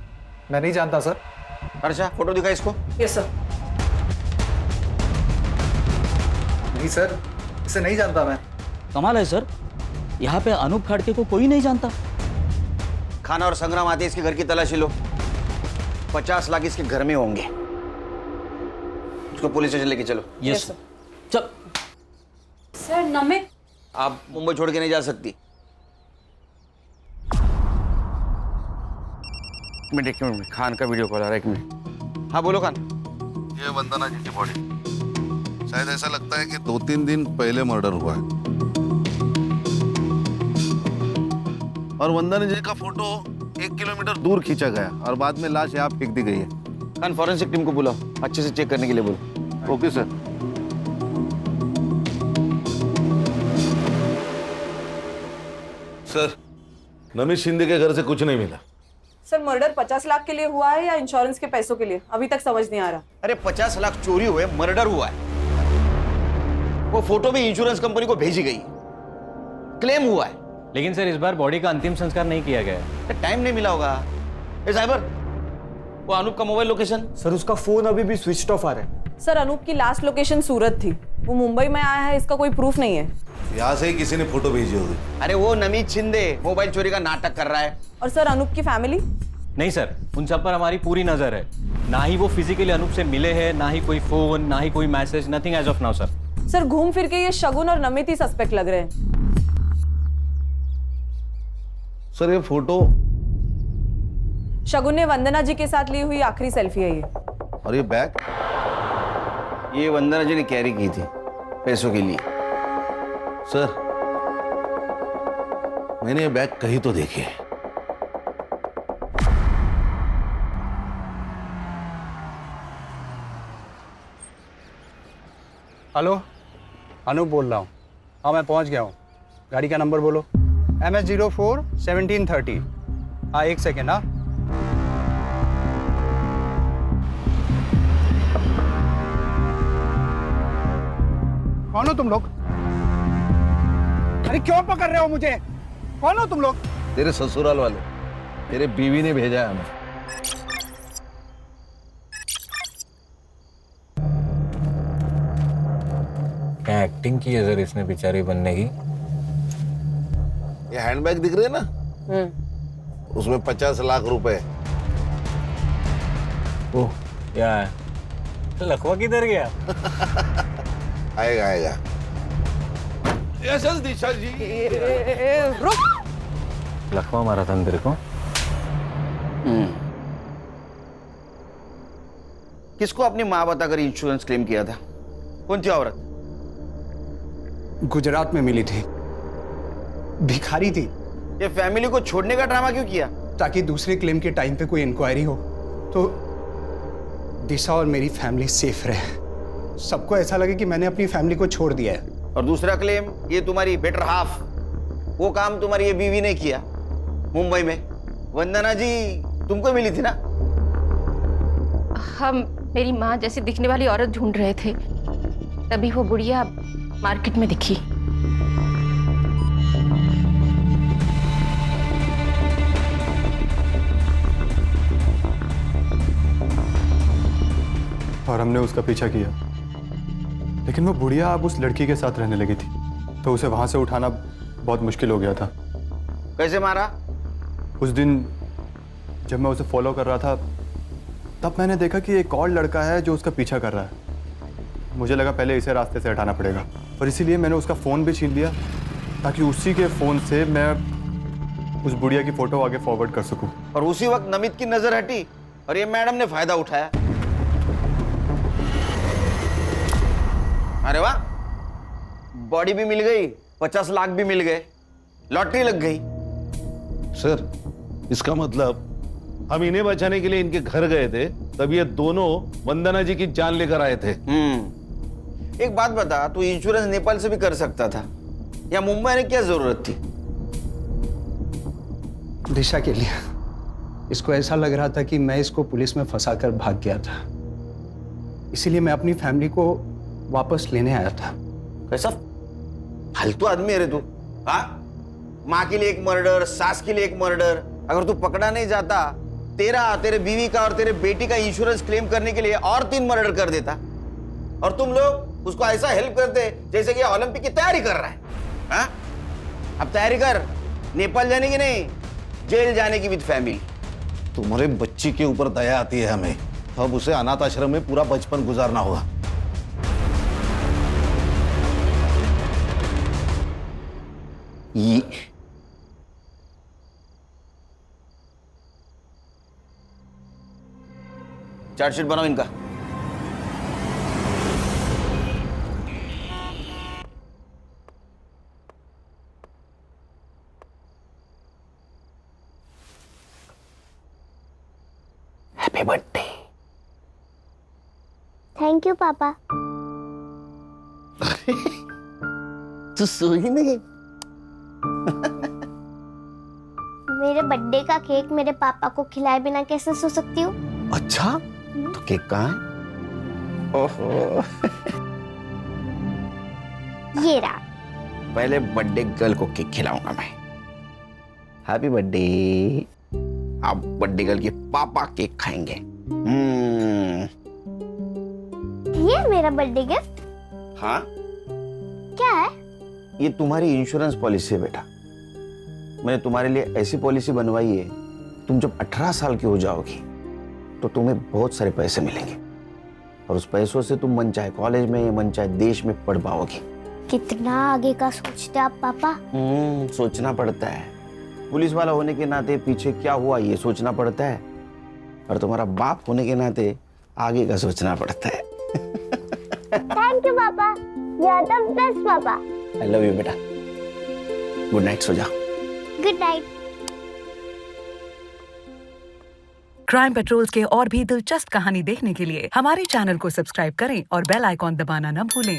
B: मैं नहीं जानता सर।
D: अच्छा फोटो दिखा इसको।
K: Yes sir.
B: नहीं सर, इसे नहीं जानता मैं।
N: कमाल है सर, यहाँ पे अनूप खड़के को कोई नहीं जानता।
D: खाना और संग्राम आते इसके घर की तलाशी लो, 50 लाख इसके घर में होंगे। उसको पुलिस स्टेशन लेके चलो।
N: Yes sir. चल।
F: सर नमित,
D: आप मुंबई छोड़ के नहीं जा सकती। एक मिनट, खान का वीडियो कॉल आ रहा है, 1 मिनट। हाँ बोलो खान।
J: ये वंदना जी की बॉडी शायद ऐसा लगता है कि 2-3 दिन पहले मर्डर हुआ है। और वंदना जी का फोटो 1 किलोमीटर दूर खींचा गया और बाद में लाश यहाँ फेंक दी गई है।
D: खान फॉरेंसिक टीम को बुलाओ, अच्छे से चेक करने के लिए बोलो।
J: Okay sir. Sir, Namit Shinde के घर से कुछ नहीं मिला।
K: सर मर्डर 50 लाख के लिए हुआ है या इंश्योरेंस के पैसों के लिए, अभी तक समझ नहीं आ रहा।
D: अरे 50 लाख चोरी हुए, मर्डर हुआ है। वो फोटो भी इंश्योरेंस कंपनी को भेजी गई, क्लेम हुआ है।
L: लेकिन सर इस बार बॉडी का अंतिम संस्कार नहीं किया गया है।
D: टाइम नहीं मिला होगा। ए साइबर, वो अनूप का मोबाइल लोकेशन?
O: सर उसका फोन अभी भी स्विच ऑफ आ रहा है।
K: सर अनूप की लास्ट लोकेशन सूरत थी, वो मुंबई में आया है, इसका कोई प्रूफ नहीं है।
J: यहाँ से ही किसी ने फोटो भेजी होगी।
D: अरे वो नमित शिंदे मोबाइल चोरी का नाटक कर रहा है।
K: और सर अनूप की फैमिली?
L: नहीं सर, उन सब पर हमारी पूरी नजर है। ना ही वो फिजिकली अनूप से मिले हैं, ना ही कोई फोन, ना ही कोई message, nothing as of now sir.
K: Sir घूम फिर के ये शगुन और नमित ही सस्पेक्ट लग रहे हैं।
J: सर ये फोटो
K: शगुन ने वंदना जी के साथ ली हुई आखिरी सेल्फी है ये।
J: और ये बैग?
D: ये वंदना जी ने कैरी की थी पैसों के लिए।
J: सर मैंने ये बैग कहीं तो देखी है।
Q: हेलो, अनूप बोल रहा हूँ। हाँ मैं पहुँच गया हूँ। गाड़ी का नंबर बोलो। MS04 1730। हाँ 1 सेकेंड। हाँ कौन हो तुम लोग? अरे क्यों पकड़ रहे हो मुझे? कौन हो तुम लोग?
J: तेरे ससुराल वाले, तेरे बीवी ने भेजा है हमें।
L: क्या एक्टिंग की है सर इसने बेचारी बनने की।
J: ये हैंडबैग दिख रहे हैं ना, उसमें 50 लाख रुपए।
L: ओह क्या है? तो लखवा किधर गया?
J: आएगा आएगा। यस दिशा जी।
K: रुक।
L: लखवा मारा था तेरे को?
D: किसको अपनी माँ बताकर इंश्योरेंस क्लेम किया था? कौन थी औरत?
Q: गुजरात में मिली थी, भिखारी थी।
D: ये फैमिली को छोड़ने का ड्रामा क्यों किया?
Q: ताकि दूसरे क्लेम के टाइम पे कोई इंक्वायरी हो तो दिशा और मेरी फैमिली सेफ रहे। सबको ऐसा लगे कि मैंने अपनी फैमिली को छोड़ दिया है।
D: और दूसरा क्लेम, ये तुम्हारी बेटर हाफ, वो काम तुम्हारी ये बीवी ने किया मुंबई में। वंदना जी तुमको मिली थी ना?
M: हम मेरी माँ जैसी दिखने वाली औरत ढूंढ रहे थे, तभी वो बुढ़िया मार्केट में दिखी।
B: और हमने उसका पीछा किया, लेकिन वो बुढ़िया अब उस लड़की के साथ रहने लगी थी, तो उसे वहां से उठाना बहुत मुश्किल हो गया था।
D: कैसे मारा?
B: उस दिन जब मैं उसे फॉलो कर रहा था, तब मैंने देखा कि एक और लड़का है जो उसका पीछा कर रहा है। मुझे लगा पहले इसे रास्ते से हटाना पड़ेगा, और इसीलिए मैंने उसका फ़ोन भी छीन लिया ताकि उसी के फ़ोन से मैं उस बुढ़िया की फ़ोटो आगे फॉरवर्ड कर सकूं।
D: और उसी वक्त नमित की नजर हटी और ये मैडम ने फायदा उठाया। अरे वाह, बॉडी भी मिल गई, 50 लाख भी मिल गए, लॉटरी लग गई।
J: सर इसका मतलब हम इन्हें बचाने के लिए इनके घर गए थे, तब ये दोनों वंदना जी की जान लेकर आए थे।
D: एक बात बता, तू इंश्योरेंस नेपाल से भी कर सकता था, या मुंबई में क्या जरूरत थी?
Q: दिशा के लिए। इसको ऐसा लग रहा था कि मैं इसको पुलिस में फंसाकर भाग गया था, इसीलिए मैं अपनी फैमिली को वापस लेने आया था।
D: कैसा फालतू आदमी है रे तू? हाँ, माँ के लिए एक मर्डर, सास के लिए एक मर्डर। अगर तू पकड़ा नहीं जाता, तेरे बीवी का और तेरे बेटी का इंश्योरेंस क्लेम करने के लिए और 3 मर्डर कर देता, और तुम लोग उसको ऐसा हेल्प करते जैसे कि ओलंपिक की तैयारी कर रहा है। हाँ? अब तैयारी कर, नेपाल जाने की नहीं, जेल जाने की विद फैमिली।
J: तुम्हारे बच्ची के ऊपर दया आती है हमें, अब उसे अनाथ आश्रम में पूरा बचपन गुजारना होगा।
D: ये चार्जशीट बनाओ इनका।
E: थैंक यू पापा।
D: तू सोई नहीं?
E: मेरे बर्थडे का केक मेरे पापा को खिलाए बिना कैसे सो सकती हूँ?
D: अच्छा, तो केक कहाँ है? ओहो।
E: ये रहा।
D: पहले बर्थडे गर्ल को केक खिलाऊंगा मैं। Happy birthday. आप बर्थडे गर्ल के पापा केक खाएंगे।
E: ये मेरा बर्थडे गिफ्ट?
D: हाँ,
E: क्या है?
D: ये तुम्हारी इंश्योरेंस पॉलिसी है बेटा। मैंने तुम्हारे लिए ऐसी पॉलिसी बनवाई है, तुम जब 18 साल की हो जाओगी तो तुम्हें बहुत सारे पैसे मिलेंगे और उस पैसों से तुम मन चाहे कॉलेज में, मन चाहे देश में पढ़ पाओगी।
E: कितना आगे का सोचते आप पापा?
D: सोचना पड़ता है। पुलिस वाला होने के नाते पीछे क्या हुआ ये सोचना पड़ता है, और तुम्हारा बाप होने के नाते आगे का सोचना पड़ता है।
E: थैंक यू पापा, यू आर द बेस्ट पापा।
D: आई लव यू बेटा। गुड नाइट, सो जाओ।
E: Good night.
R: क्राइम पेट्रोल्स के और भी दिलचस्प कहानी देखने के लिए हमारे चैनल को सब्सक्राइब करें और बेल आइकॉन दबाना न भूलें।